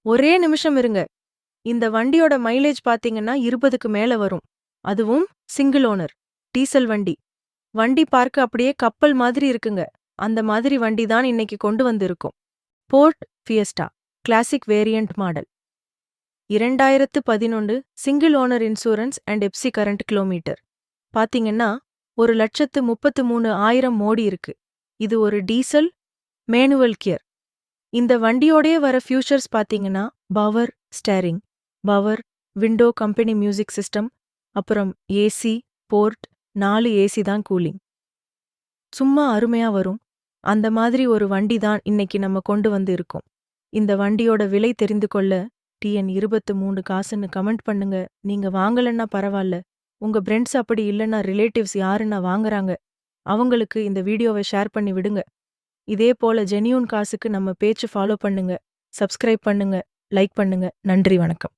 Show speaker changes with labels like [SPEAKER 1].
[SPEAKER 1] ஒரே நிமிஷம் இருங்க. இந்த வண்டியோட மைலேஜ் பாத்தீங்கன்னா 20க்கு மேல வரும். அதுவும் சிங்கிள் ஓனர் டீசல் வண்டி. வண்டி பார்க்க அப்படியே கப்பல் மாதிரி இருக்குங்க. அந்த மாதிரி வண்டி தான் இன்னைக்கு கொண்டு வந்திருக்கோம். Ford Fiesta classic variant model. 2011 single owner insurance and FC current kilometre. பாத்தீங்கன்னா 1,33,000 மோடி இருக்கு. இது ஒரு டீசல் மேனுவல் கியர். இந்த வண்டியோடயே வர ஃபியூச்சர்ஸ் பாத்தீங்கன்னா power steering, power window, company music system, அப்புறம் ஏசி, போர்ட், 4 ஏசி தான் கூலிங். சும்மா அருமையா வரும். அந்த மாதிரி ஒரு வண்டி தான் இன்னைக்கு நம்ம கொண்டு வந்து இருக்கோம். இந்த வண்டியோட விலை தெரிந்து கொள்ள TN 23 காசுன்னு கமெண்ட் பண்ணுங்க. நீங்க வாங்கலன்னா பரவாயில்ல. உங்க ஃப்ரெண்ட்ஸ் அப்படி இல்லைன்னா ரிலேட்டிவ்ஸ் யாருன்னா வாங்குறாங்க, அவங்களுக்கு இந்த வீடியோவை ஷேர் பண்ணி விடுங்க. இதே போல ஜெனியூன் காசுக்கு நம்ம பேச்சு ஃபாலோ பண்ணுங்க, சப்ஸ்கிரைப் பண்ணுங்க, லைக் பண்ணுங்க. நன்றி, வணக்கம்.